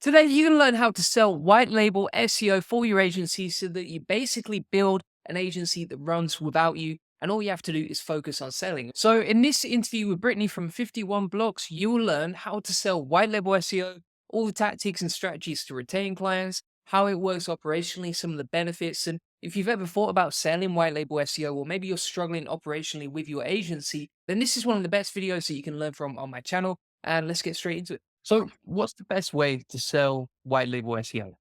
Today, you're going to learn how to sell white label SEO for your agency so that you basically build an agency that runs without you. And all you have to do is focus on selling. So, in this interview with Brittany from 51 Blocks, you will learn how to sell white label SEO, all the tactics and strategies to retain clients, how it works operationally, some of the benefits. And if you've ever thought about selling white label SEO, or maybe you're struggling operationally with your agency, then this is one of the best videos that you can learn from on my channel. And let's get straight into it. So, what's the best way to sell white label SEO?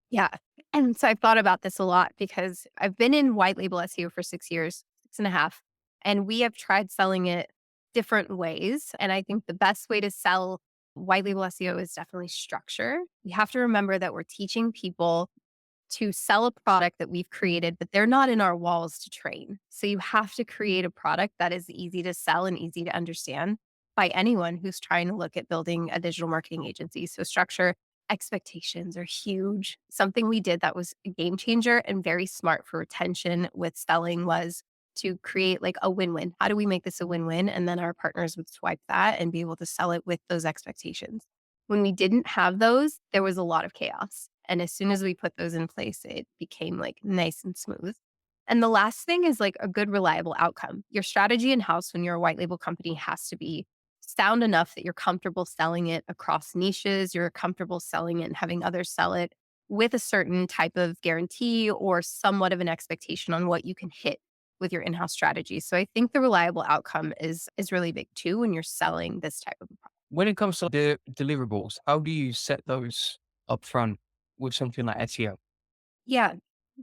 Yeah. And so I've thought about this a lot because I've been in white label SEO for 6 years, 6.5, and we have tried selling it different ways. And I think the best way to sell white label SEO is definitely structure. You have to remember that we're teaching people to sell a product that we've created, but they're not in our walls to train. So you have to create a product that is easy to sell and easy to understand by anyone who's trying to look at building a digital marketing agency. So structure expectations are huge. Something we did that was a game changer and very smart for retention with selling was to create like a win-win. How do we make this a win-win? And then our partners would swipe that and be able to sell it with those expectations. When we didn't have those, there was a lot of chaos. And as soon as we put those in place, it became like nice and smooth. And the last thing is like a good, reliable outcome. Your strategy in house when you're a white label company has to be sound enough that you're comfortable selling it across niches, you're comfortable selling it and having others sell it with a certain type of guarantee or somewhat of an expectation on what you can hit with your in-house strategy. So I think the reliable outcome is really big too when you're selling this type of a product. When it comes to the deliverables, how do you set those up front with something like SEO? Yeah.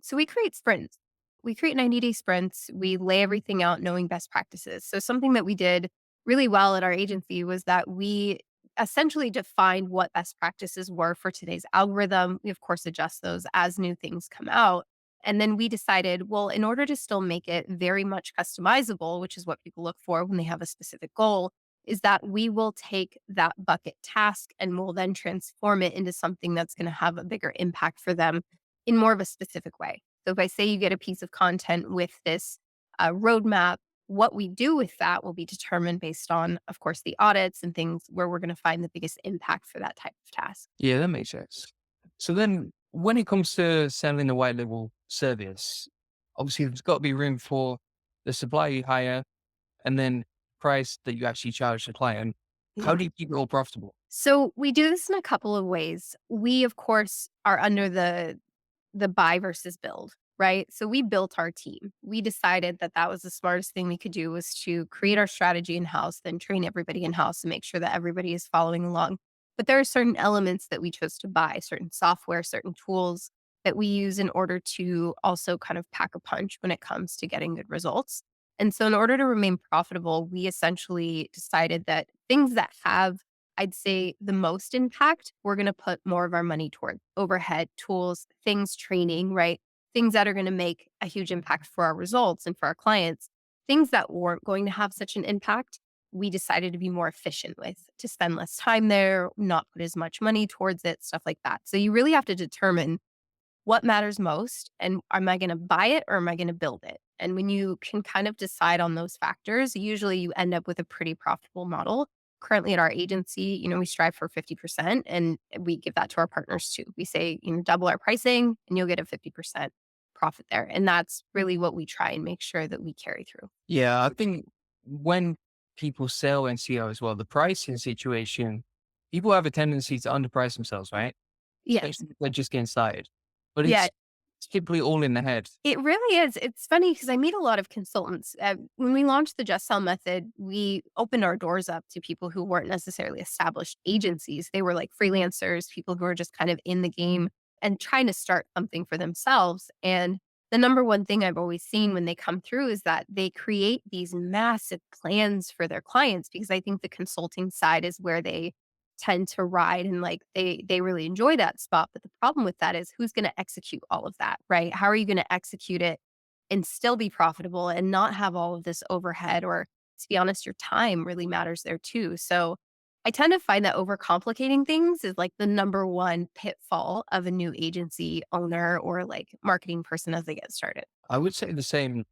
So we create sprints. We create 90-day sprints. We lay everything out knowing best practices. So something that we did really well at our agency was that we essentially defined what best practices were for today's algorithm. We of course adjust those as new things come out. And then we decided, well, in order to still make it very much customizable, which is what people look for when they have a specific goal, is that we will take that bucket task and we'll then transform it into something that's going to have a bigger impact for them in more of a specific way. So if I say you get a piece of content with this roadmap, what we do with that will be determined based on, of course, the audits and things where we're going to find the biggest impact for that type of task. Yeah, that makes sense. So then when it comes to selling a white label service, obviously there's got to be room for the supply you hire and then price that you actually charge the client. How Yeah. do you keep it all profitable? So we do this in a couple of ways. We, of course, are under the buy versus build, right? So we built our team. We decided that that was the smartest thing we could do was to create our strategy in-house, then train everybody in-house and make sure that everybody is following along. But there are certain elements that we chose to buy, certain software, certain tools that we use in order to also kind of pack a punch when it comes to getting good results. And so in order to remain profitable, we essentially decided that things that have I'd say the most impact, we're going to put more of our money toward overhead tools, things, training, right? Things that are going to make a huge impact for our results and for our clients. Things that weren't going to have such an impact, we decided to be more efficient with, to spend less time there, not put as much money towards it, stuff like that. So you really have to determine what matters most and am I going to buy it or am I going to build it? And when you can kind of decide on those factors, usually you end up with a pretty profitable model. Currently at our agency, we strive for 50% and we give that to our partners too. We say, double our pricing and you'll get a 50% profit there. And that's really what we try and make sure that we carry through. Yeah, I think when people sell SEO as well, the pricing situation, people have a tendency to underprice themselves, right? Yes. Especially if they're just getting started. But Yeah. it's typically all in the head. It really is. It's funny because I meet a lot of consultants. When we launched the Just Sell method, we opened our doors up to people who weren't necessarily established agencies. They were like freelancers, people who were just kind of in the game and trying to start something for themselves. And the number one thing I've always seen when they come through is that they create these massive plans for their clients because I think the consulting side is where they tend to ride and like they really enjoy that spot. But the problem with that is who's going to execute all of that, right? How are you going to execute it and still be profitable and not have all of this overhead or to be honest, your time really matters there too. So I tend to find that overcomplicating things is like the number one pitfall of a new agency owner or like marketing person as they get started. I would say the same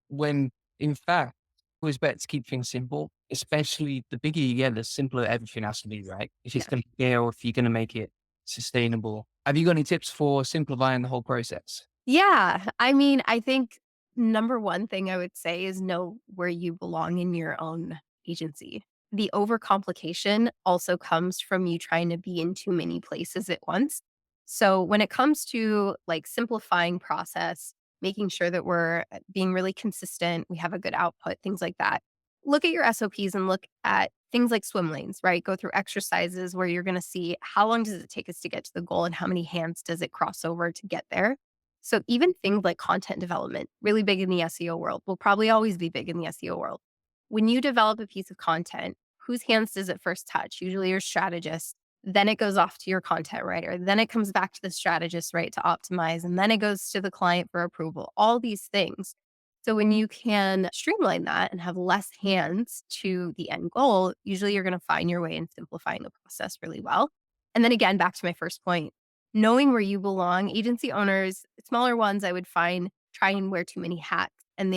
when, in fact, it was better to keep things simple, especially the bigger you get, the simpler everything has to be, right? If it's Yeah. going to scale, if you're going to make it sustainable. Have you got any tips for simplifying the whole process? Yeah. I mean, I think number one thing I would say is know where you belong in your own agency. The overcomplication also comes from you trying to be in too many places at once. So when it comes to like simplifying process, making sure that we're being really consistent, we have a good output, things like that. Look at your SOPs and look at things like swim lanes, right? Go through exercises where you're going to see how long does it take us to get to the goal and how many hands does it cross over to get there. So even things like content development, really big in the SEO world, will probably always be big in the SEO world. When you develop a piece of content, whose hands does it first touch? Usually your strategist. Then it goes off to your content writer. Then it comes back to the strategist, right, to optimize. And then it goes to the client for approval. All these things. So when you can streamline that and have less hands to the end goal, usually you're going to find your way in simplifying the process really well. And then again, back to my first point, knowing where you belong. Agency owners, smaller ones, I would find try and wear too many hats. And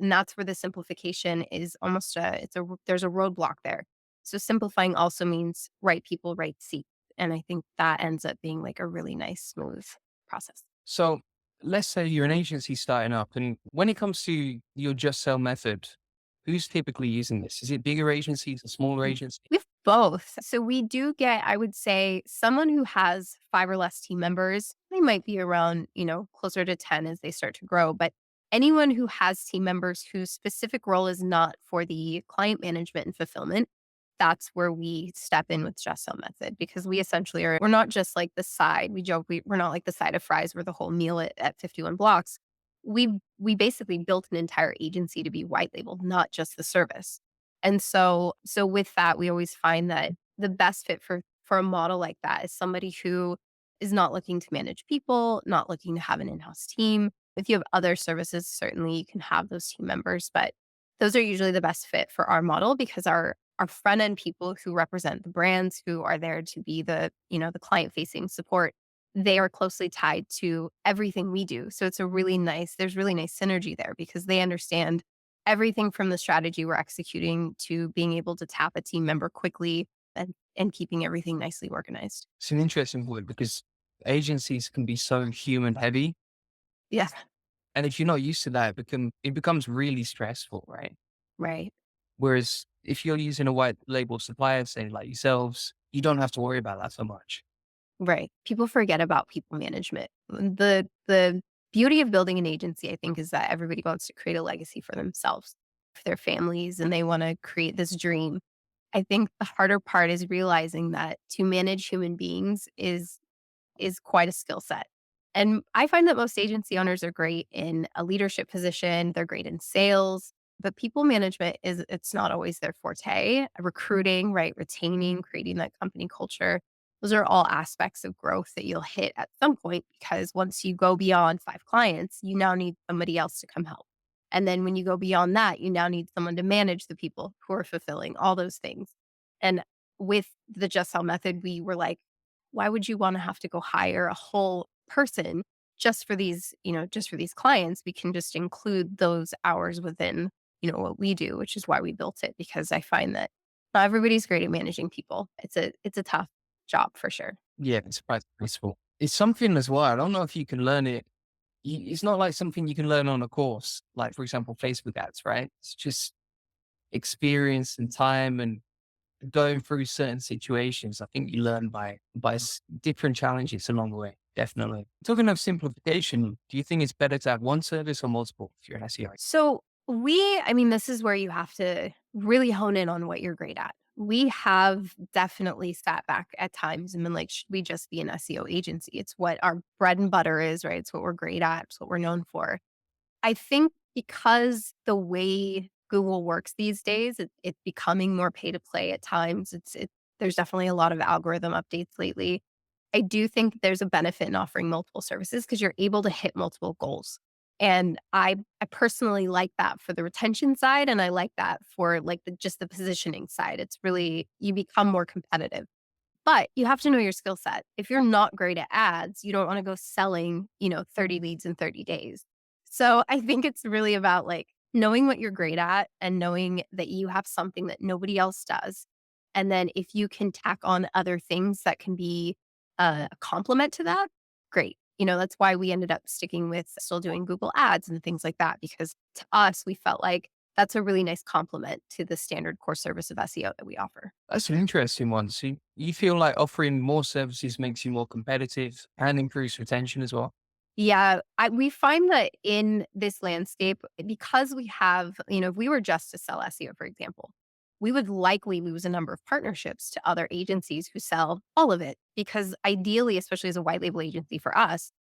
that's where the simplification is almost there's a roadblock there. So simplifying also means right people, right seat. And I think that ends up being like a really nice, smooth process. So let's say you're an agency starting up, and when it comes to your just sell method, who's typically using this? Is it bigger agencies or smaller agencies? We have both. So we do get, I would say, someone who has 5 or less team members. They might be around, closer to 10 as they start to grow. But anyone who has team members whose specific role is not for the client management and fulfillment, that's where we step in with Just Sell Method because we essentially we're not just like the side. We joke we're not like the side of fries. We're the whole meal at 51 blocks. We basically built an entire agency to be white labeled, not just the service. And so with that, we always find that the best fit for a model like that is somebody who is not looking to manage people, not looking to have an in-house team. If you have other services, certainly you can have those team members, but those are usually the best fit for our model because our front end people who represent the brands who are there to be the client facing support, they are closely tied to everything we do. So there's really nice synergy there because they understand everything from the strategy we're executing to being able to tap a team member quickly and keeping everything nicely organized. It's an interesting word because agencies can be so human heavy. Yeah. And if you're not used to that, it becomes really stressful, right? Right. Whereas if you're using a white label supplier, say like yourselves, you don't have to worry about that so much. Right. People forget about people management. The beauty of building an agency, I think, is that everybody wants to create a legacy for themselves, for their families, and they want to create this dream. I think the harder part is realizing that to manage human beings is quite a skill set. And I find that most agency owners are great in a leadership position, they're great in sales, but people management it's not always their forte. Recruiting, right, retaining, creating that company culture. Those are all aspects of growth that you'll hit at some point because once you go beyond 5 clients, you now need somebody else to come help. And then when you go beyond that, you now need someone to manage the people who are fulfilling all those things. And with the Just Sell method, we were like, why would you want to have to go hire a whole person just for these clients? We can just include those hours within, what we do, which is why we built it because I find that not everybody's great at managing people. It's a tough job for sure. Yeah, it's quite peaceful. It's something as well. I don't know if you can learn it. It's not like something you can learn on a course, like for example, Facebook ads, right? It's just experience and time and going through certain situations. I think you learn by different challenges along the way. Definitely. Talking of simplification, do you think it's better to have one service or multiple if you're an SEO? So this is where you have to really hone in on what you're great at. We have definitely sat back at times and been like, should we just be an SEO agency? It's what our bread and butter is, right? It's what we're great at. It's what we're known for. I think because the way Google works these days, it's becoming more pay to play at times. There's definitely a lot of algorithm updates lately. I do think there's a benefit in offering multiple services because you're able to hit multiple goals. And I personally like that for the retention side, and I like that for like just the positioning side. It's really you become more competitive. But you have to know your skill set. If you're not great at ads, you don't want to go selling, 30 leads in 30 days. So I think it's really about like knowing what you're great at and knowing that you have something that nobody else does. And then if you can tack on other things that can be a complement to that, great. That's why we ended up sticking with still doing Google ads and things like that, because to us, we felt like that's a really nice complement to the standard core service of SEO that we offer. That's an interesting one. So you feel like offering more services makes you more competitive and improves retention as well? Yeah, we find that in this landscape, because we have, if we were just to sell SEO, for example, we would likely lose a number of partnerships to other agencies who sell all of it. Because ideally, especially as a white label agency for us,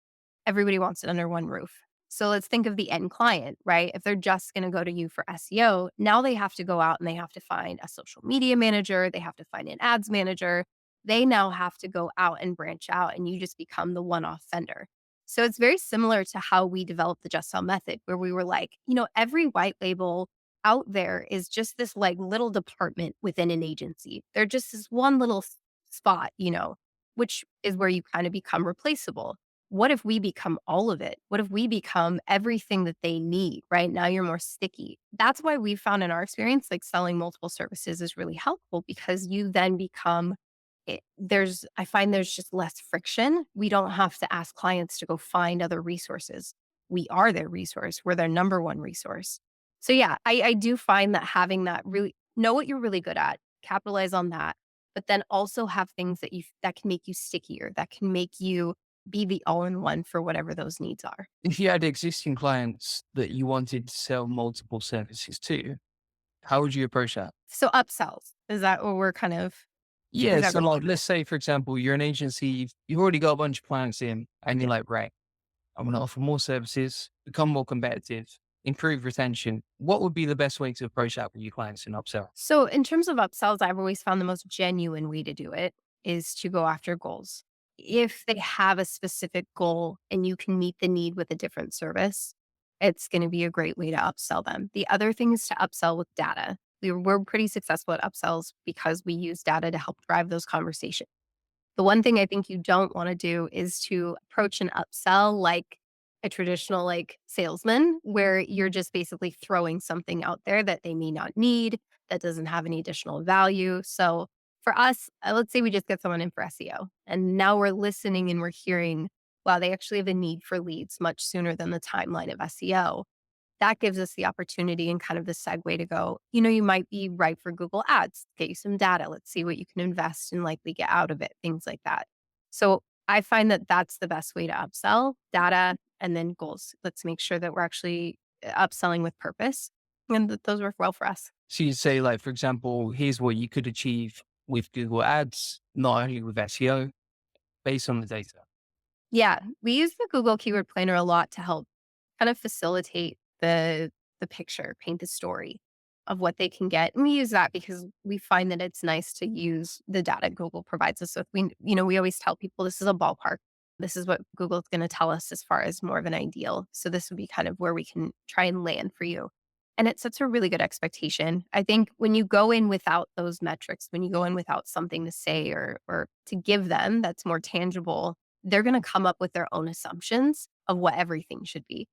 everybody wants it under one roof. So let's think of the end client, right? If they're just going to go to you for SEO, now they have to go out and they have to find a social media manager, they have to find an ads manager. They now have to go out and branch out, and you just become the one off vendor. So it's very similar to how we developed the Just Sell method, where we were like, every white label out there is just this like little department within an agency. They're just this one little spot, which is where you kind of become replaceable. What if we become all of it? What if we become everything that they need, right? Now you're more sticky. That's why we found in our experience, like selling multiple services is really helpful, because you then become I find there's just less friction. We don't have to ask clients to go find other resources. We are their resource. We're their number one resource. So yeah, I do find that having that, really know what you're really good at, capitalize on that, but then also have things that can make you stickier, that can make you be the all-in-one for whatever those needs are. If you had existing clients that you wanted to sell multiple services to, how would you approach that? So upsells, is that what is Yeah. that So what like, let's say, for example, you're an agency, you've already got a bunch of clients in and you're like, right, I'm going to offer more services, become more competitive, improve retention. What would be the best way to approach that with your clients and upsell? So in terms of upsells, I've always found the most genuine way to do it is to go after goals. If they have a specific goal and you can meet the need with a different service, it's going to be a great way to upsell them. The other thing is to upsell with data. We're pretty successful at upsells because we use data to help drive those conversations. The one thing I think you don't wanna do is to approach an upsell like a traditional, like, salesman, where you're just basically throwing something out there that they may not need, that doesn't have any additional value. So, for us, let's say we just get someone in for SEO, and now we're listening and we're hearing, wow, they actually have a need for leads much sooner than the timeline of SEO. That gives us the opportunity and kind of the segue to go, you might be right for Google ads, get you some data. Let's see what you can invest and likely get out of it, things like that. So I find that that's the best way to upsell: data and then goals. Let's make sure that we're actually upselling with purpose, and that those work well for us. So you say, like, for example, here's what you could achieve with Google ads, not only with SEO, based on the data. Yeah, we use the Google Keyword Planner a lot to help kind of facilitate the picture, paint the story of what they can get. And we use that because we find that it's nice to use the data Google provides us with. We always tell people this is a ballpark. This is what Google's going to tell us as far as more of an ideal. So this would be kind of where we can try and land for you. And it sets a really good expectation. I think when you go in without those metrics, when you go in without something to say or to give them that's more tangible, they're going to come up with their own assumptions of what everything should be.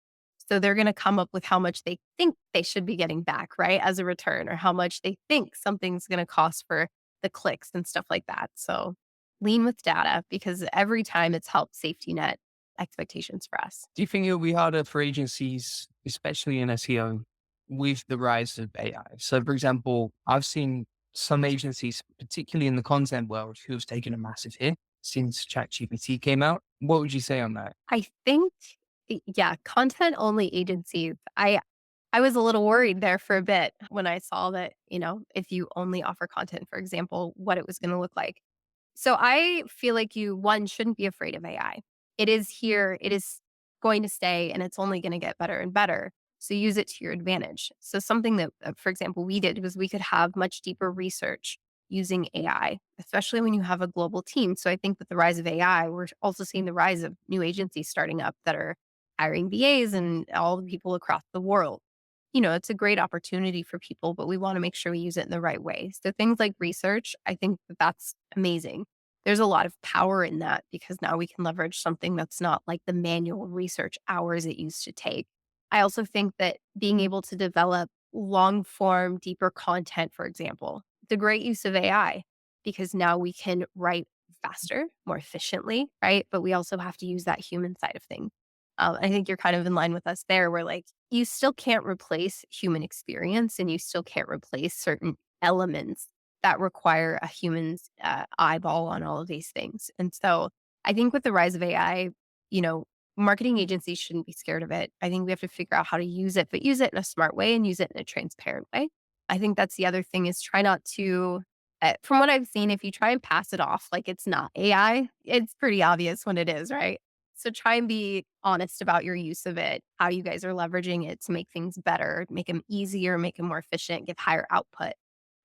So they're going to come up with how much they think they should be getting back, right, as a return, or how much they think something's going to cost for the clicks and stuff like that. So lean with data, because every time it's helped safety net expectations for us. Do you think it'll be harder for agencies, especially in SEO, with the rise of AI? So, for example, I've seen some agencies, particularly in the content world, who have taken a massive hit since ChatGPT came out. What would you say on that? I think, yeah, content only agencies. I was a little worried there for a bit when I saw that, if you only offer content, for example, what it was going to look like. So I feel like one, shouldn't be afraid of AI. It is here, it is going to stay, and it's only going to get better and better. So use it to your advantage. So something that, for example, we did was we could have much deeper research using AI, especially when you have a global team. So I think with the rise of AI, we're also seeing the rise of new agencies starting up that are hiring VAs and all the people across the world. It's a great opportunity for people, but we want to make sure we use it in the right way. So things like research, I think that that's amazing. There's a lot of power in that, because now we can leverage something that's not like the manual research hours it used to take. I also think that being able to develop long form, deeper content, for example, it's a great use of AI, because now we can write faster, more efficiently, right? But we also have to use that human side of things. I think you're kind of in line with us there, where like you still can't replace human experience and you still can't replace certain elements that require a human's eyeball on all of these things. And so I think with the rise of AI, you know, marketing agencies shouldn't be scared of it. I think we have to figure out how to use it, but use it in a smart way and use it in a transparent way. I think that's the other thing is try not to, from what I've seen, if you try and pass it off like it's not AI, it's pretty obvious when it is, right? So try and be honest about your use of it, how you guys are leveraging it to make things better, make them easier, make them more efficient, give higher output.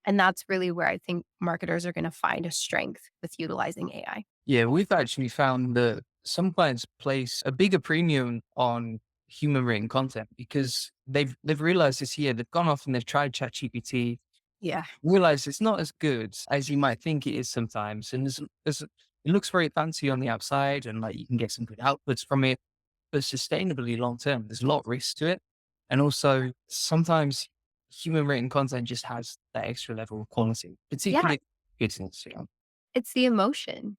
And that's really where I think marketers are going to find a strength with utilizing AI. Yeah, we've actually found that some clients place a bigger premium on human written content because they've realized this year they've gone off and they've tried ChatGPT, Yeah. realized it's not as good as you might think it is sometimes, and it looks very fancy on the outside and like you can get some good outputs from it, but sustainably long term, there's a lot of risk to it, and also sometimes human written content just has that extra level of quality, Yeah. particularly business. You know, It's the emotion.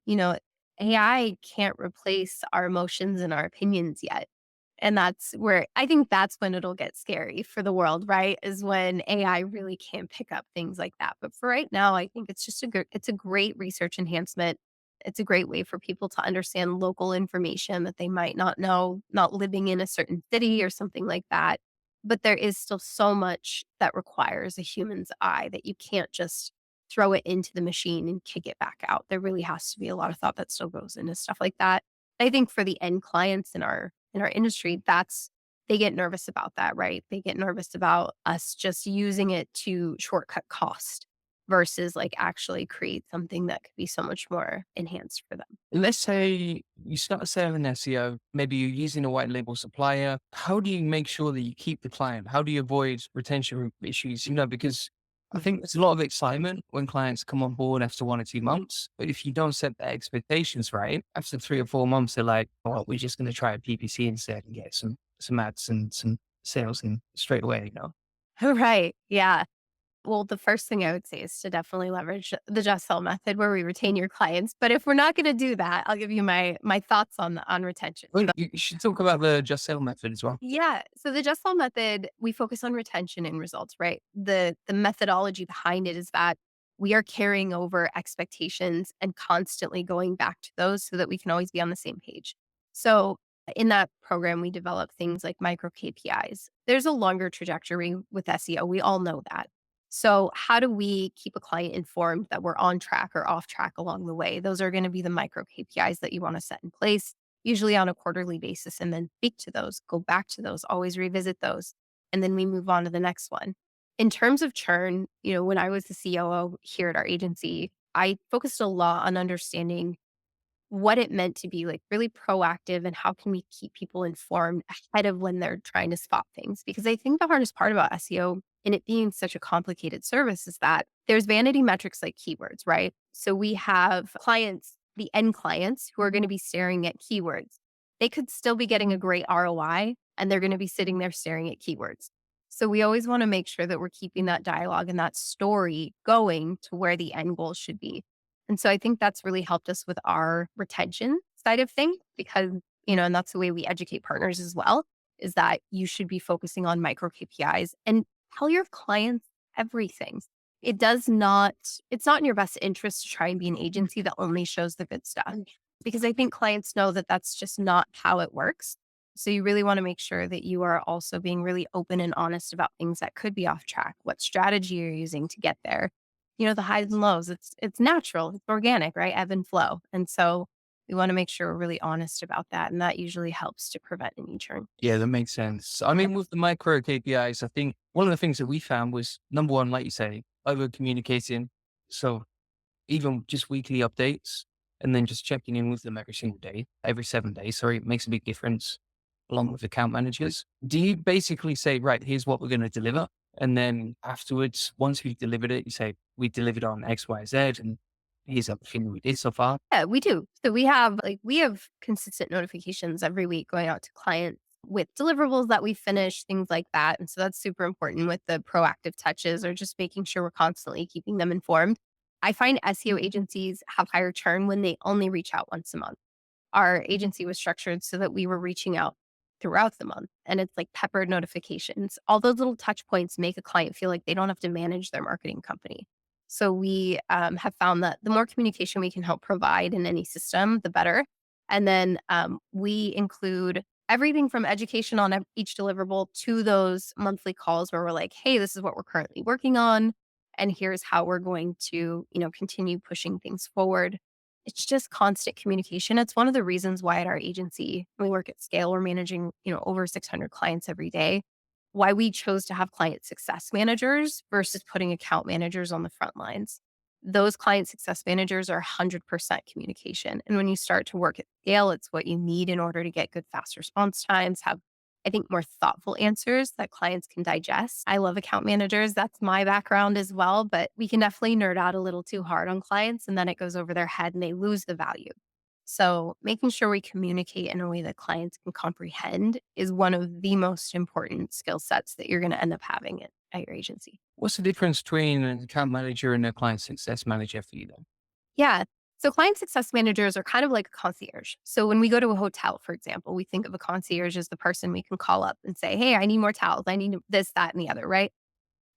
AI can't replace our emotions and our opinions yet. And that's where I think that's when it'll get scary for the world, right? Is when AI really can pick up things like that. But for right now, I think it's just it's a great research enhancement. It's a great way for people to understand local information that they might not know, not living in a certain city or something like that. But there is still so much that requires a human's eye that you can't just throw it into the machine and kick it back out. There really has to be a lot of thought that still goes into stuff like that. I think for the end clients in our industry, that's they get nervous about that, right? They get nervous about us just using it to shortcut cost versus like actually create something that could be so much more enhanced for them. let's say you start selling SEO, maybe you're using a white label supplier. How do you make sure that you keep the client? How do you avoid retention issues? You know, because I think there's a lot of excitement when clients come on board after 1 or 2 months. But if you don't set their expectations right, after 3 or 4 months, they're like, "Oh, we're just going to try a PPC instead and get some ads and some sales in straight away." You know. Right. Yeah. Well, the first thing I would say is to definitely leverage the just sell method where we retain your clients. But if we're not going to do that, I'll give you my thoughts on retention. Well, you should talk about the just sell method as well. Yeah. So the just sell method, we focus on retention and results, right? The methodology behind it is that we are carrying over expectations and constantly going back to those so that we can always be on the same page. So in that program, we develop things like micro KPIs. There's a longer trajectory with SEO. We all know that. So how do we keep a client informed that we're on track or off track along the way? Those are going to be the micro KPIs that you want to set in place usually on a quarterly basis, and then speak to those, go back to those, always revisit those. And then we move on to the next one. In terms of churn, when I was the COO here at our agency, I focused a lot on understanding what it meant to be like really proactive and how can we keep people informed ahead of when they're trying to spot things. Because I think the hardest part about SEO and it being such a complicated service is that there's vanity metrics like keywords, right? So we have clients, the end clients who are going to be staring at keywords. They could still be getting a great ROI and they're going to be sitting there staring at keywords. So we always want to make sure that we're keeping that dialogue and that story going to where the end goal should be. And so I think that's really helped us with our retention side of things because, and that's the way we educate partners as well, is that you should be focusing on micro KPIs and tell your clients everything. It's not in your best interest to try and be an agency that only shows the good stuff because I think clients know that that's just not how it works. So you really want to make sure that you are also being really open and honest about things that could be off track, what strategy you're using to get there, the highs and lows. It's natural, it's organic, right? Ebb and flow. And so we want to make sure we're really honest about that. And that usually helps to prevent any churn. Yeah, that makes sense. I mean, with the micro KPIs, I think one of the things that we found was number one, like you say, over communicating. So even just weekly updates and then just checking in with them every single day, every 7 days. Sorry, it makes a big difference along with account managers. Do you basically say, right, here's what we're going to deliver? And then afterwards, once we've delivered it, you say, we delivered on X, Y, Z, and here's everything we did so far. Yeah, we do. So we have consistent notifications every week going out to clients with deliverables that we finish, things like that. And so that's super important with the proactive touches or just making sure we're constantly keeping them informed. I find SEO agencies have higher churn when they only reach out once a month. Our agency was structured so that we were reaching out throughout the month, and it's like peppered notifications. All those little touch points make a client feel like they don't have to manage their marketing company. So we have found that the more communication we can help provide in any system, the better. And then we include everything from education on each deliverable to those monthly calls where we're like, hey, this is what we're currently working on, and here's how we're going to, continue pushing things forward. It's just constant communication. It's one of the reasons why at our agency, we work at scale, we're managing, over 600 clients every day. Why we chose to have client success managers versus putting account managers on the front lines. Those client success managers are 100% communication. And when you start to work at scale, it's what you need in order to get good, fast response times, have, I think, more thoughtful answers that clients can digest. I love account managers. That's my background as well, but we can definitely nerd out a little too hard on clients and then it goes over their head and they lose the value. So, making sure we communicate in a way that clients can comprehend is one of the most important skill sets that you're going to end up having at your agency. What's the difference between an account manager and a client success manager for you then? Yeah. So client success managers are kind of like a concierge. So when we go to a hotel, for example, we think of a concierge as the person we can call up and say, hey, I need more towels. I need this, that, and the other, right?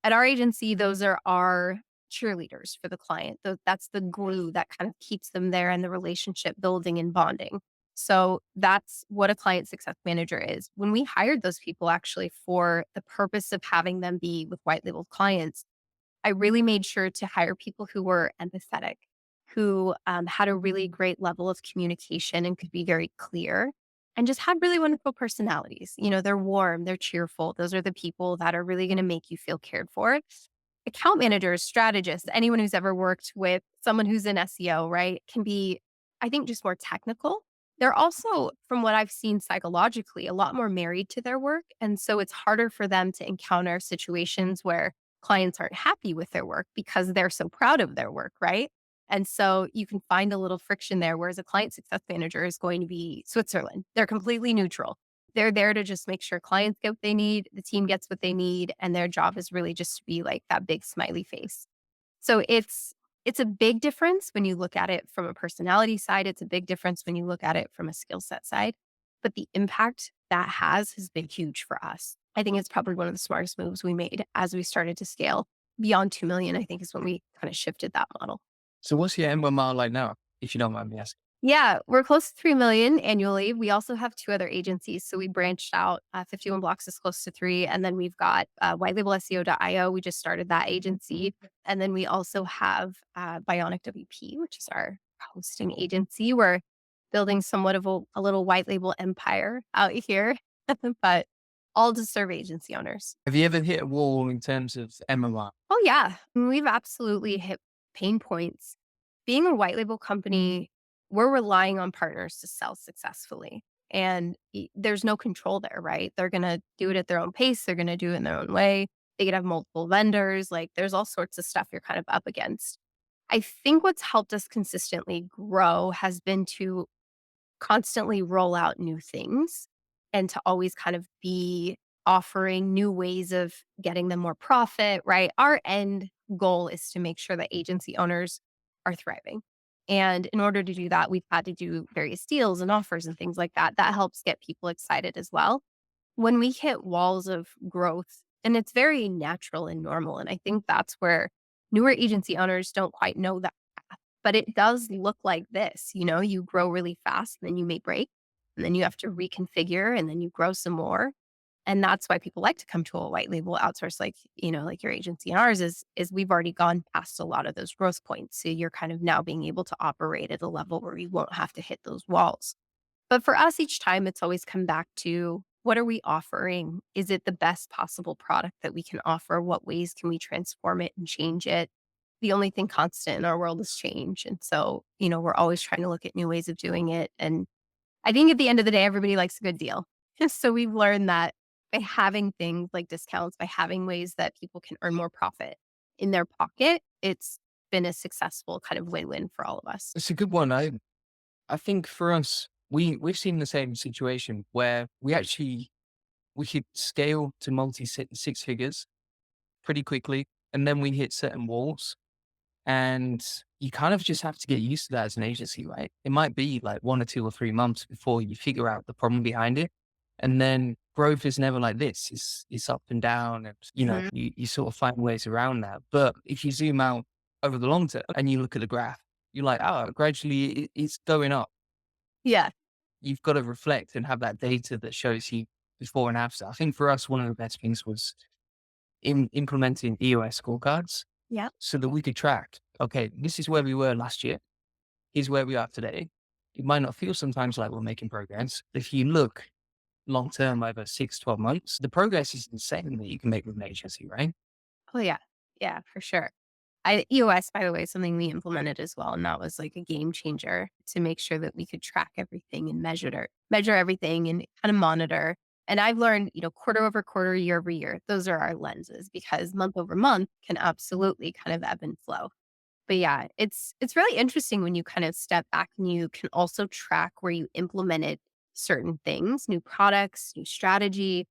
At our agency, those are our cheerleaders for the client. That's the glue that kind of keeps them there and the relationship building and bonding. So that's what a client success manager is. When we hired those people actually for the purpose of having them be with white label clients, I really made sure to hire people who were empathetic, who had a really great level of communication and could be very clear and just had really wonderful personalities. They're warm, they're cheerful. Those are the people that are really going to make you feel cared for. Account managers, strategists, anyone who's ever worked with someone who's in SEO, right, can be, I think, just more technical. They're also, from what I've seen psychologically, a lot more married to their work. And so it's harder for them to encounter situations where clients aren't happy with their work because they're so proud of their work, right? And so you can find a little friction there, whereas a client success manager is going to be Switzerland. They're completely neutral. They're there to just make sure clients get what they need, the team gets what they need, and their job is really just to be like that big smiley face. So it's a big difference when you look at it from a personality side. It's a big difference when you look at it from a skill set side. But the impact that has been huge for us. I think it's probably one of the smartest moves we made as we started to scale beyond 2 million, I think is when we kind of shifted that model. So what's your MMR like now, if you don't mind me asking? Yeah, we're close to 3 million annually. We also have 2 other agencies. So we branched out. 51 Blocks is close to 3. And then we've got whitelabelseo.io. We just started that agency. And then we also have Bionic WP, which is our hosting agency. We're building somewhat of a little white label empire out here, but all to serve agency owners. Have you ever hit a wall in terms of MMR? Oh, yeah. We've absolutely hit pain points. Being a white label company, we're relying on partners to sell successfully. And there's no control there, right? They're going to do it at their own pace. They're going to do it in their own way. They could have multiple vendors. Like there's all sorts of stuff you're kind of up against. I think what's helped us consistently grow has been to constantly roll out new things and to always kind of be offering new ways of getting them more profit, right? Our end goal is to make sure that agency owners are thriving. And in order to do that, we've had to do various deals and offers and things like that. That helps get people excited as well. When we hit walls of growth, and it's very natural and normal. And I think that's where newer agency owners don't quite know that but it does look like this, you grow really fast and then you may break and then you have to reconfigure and then you grow some more. And that's why people like to come to a white label outsource like, like your agency and ours is we've already gone past a lot of those growth points. So you're kind of now being able to operate at a level where you won't have to hit those walls. But for us, each time it's always come back to what are we offering? Is it the best possible product that we can offer? What ways can we transform it and change it? The only thing constant in our world is change. And so, we're always trying to look at new ways of doing it. And I think at the end of the day, everybody likes a good deal. So we've learned that by having things like discounts, by having ways that people can earn more profit in their pocket, it's been a successful kind of win-win for all of us. It's a good one. I think for us, we've seen the same situation where we could scale to multi six figures pretty quickly, and then we hit certain walls. And you kind of just have to get used to that as an agency, right? It might be like 1 or 2 or 3 months before you figure out the problem behind it. And then growth is never like this. It's up and down and Mhm. you sort of find ways around that. But if you zoom out over the long term and you look at the graph, you're like, oh, gradually it's going up. Yeah. You've got to reflect and have that data that shows you before and after. I think for us, one of the best things was in implementing EOS scorecards Yeah. so that we could track, okay, this is where we were last year. Here's where we are today. It might not feel sometimes like we're making progress. If you look long term over 6, 12 months, the progress is insane that you can make with an agency, right? Oh, yeah. Yeah, for sure. EOS, by the way, is something we implemented as well, and that was like a game changer to make sure that we could track everything and measure everything and kind of monitor. And I've learned, quarter over quarter, year over year, those are our lenses because month over month can absolutely kind of ebb and flow. But yeah, it's really interesting when you kind of step back and you can also track where you implemented certain things, new products, new strategy,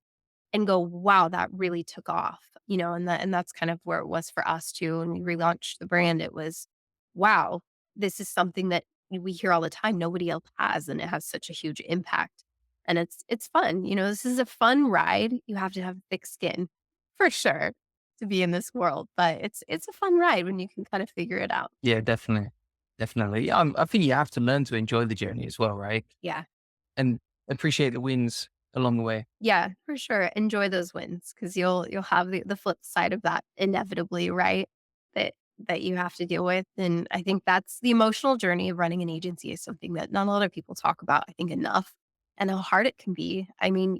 and go, "Wow, that really took off," and that's kind of where it was for us too. When we relaunched the brand, it was, "Wow, this is something that we hear all the time, nobody else has, and it has such a huge impact." And it's fun, this is a fun ride. You have to have thick skin for sure to be in this world, but it's a fun ride when you can kind of figure it out. Yeah, definitely. Definitely. Yeah, I think you have to learn to enjoy the journey as well, right? Yeah. And appreciate the wins along the way. Yeah, for sure. Enjoy those wins because you'll have the flip side of that inevitably, right? That you have to deal with. And I think that's the emotional journey of running an agency is something that not a lot of people talk about, I think, enough and how hard it can be. I mean,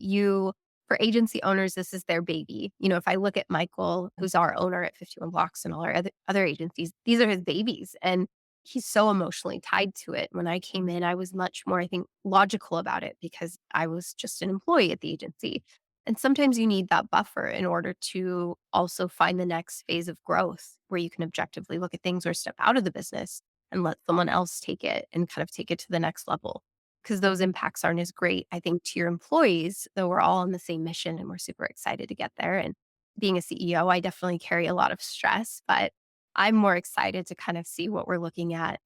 for agency owners, this is their baby. If I look at Michael, who's our owner at 51 Blocks and all our other agencies, these are his babies. And he's so emotionally tied to it. When I came in, I was much more, I think, logical about it because I was just an employee at the agency. And sometimes you need that buffer in order to also find the next phase of growth where you can objectively look at things or step out of the business and let someone else take it and kind of take it to the next level. Because those impacts aren't as great, I think, to your employees, though we're all on the same mission and we're super excited to get there. And being a CEO, I definitely carry a lot of stress, but I'm more excited to kind of see what we're looking at,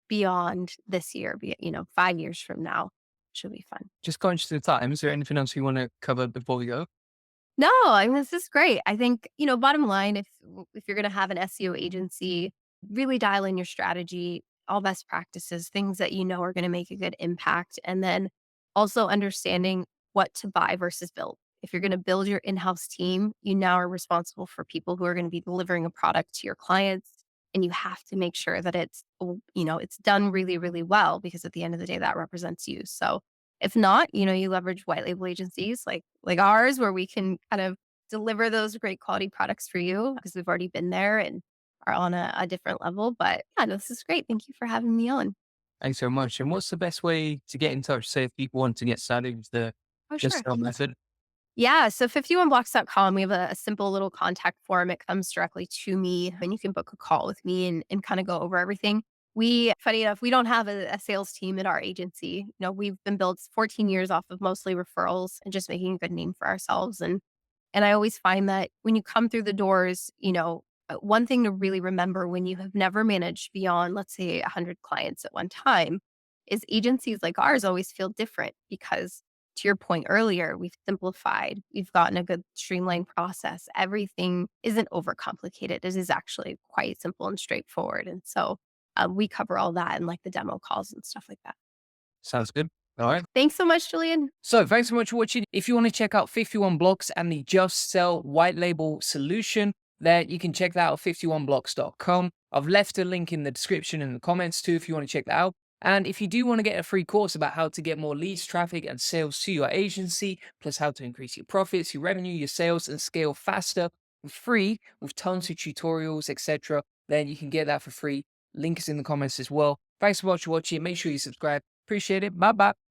beyond this year, 5 years from now. Should be fun. Just conscious of time. Is there anything else you want to cover before we go? No, I mean, this is great. I think, bottom line, if you're going to have an SEO agency, really dial in your strategy, all best practices, things that you know are going to make a good impact, and then also understanding what to buy versus build. If you're going to build your in-house team, you now are responsible for people who are going to be delivering a product to your clients, and you have to make sure that it's done really, really well because at the end of the day, that represents you. So if not, you leverage white label agencies like ours where we can kind of deliver those great quality products for you because we've already been there and are on a different level. But yeah, no, this is great. Thank you for having me on. Thanks so much. And what's the best way to get in touch? Say if people want to get started with the Oh, Just sure. Sell method. Yeah. So 51blocks.com, we have a simple little contact form. It comes directly to me and you can book a call with me and kind of go over everything. Funny enough, we don't have a sales team at our agency. We've been built 14 years off of mostly referrals and just making a good name for ourselves. And I always find that when you come through the doors, one thing to really remember when you have never managed beyond, let's say, 100 clients at one time is agencies like ours always feel different because, to your point earlier, we've simplified, we've gotten a good streamlined process. Everything isn't overcomplicated. It is actually quite simple and straightforward. And so we cover all that in like the demo calls and stuff like that. Sounds good. All right. Thanks so much, Julian. So thanks so much for watching. If you want to check out 51 Blocks and the Just Sell white label solution, there you can check that out at 51blocks.com. I've left a link in the description and the comments too if you want to check that out. And if you do want to get a free course about how to get more leads, traffic, and sales to your agency, plus how to increase your profits, your revenue, your sales, and scale faster for free with tons of tutorials, etc., then you can get that for free. Link is in the comments as well. Thanks so much for watching. Make sure you subscribe. Appreciate it. Bye bye.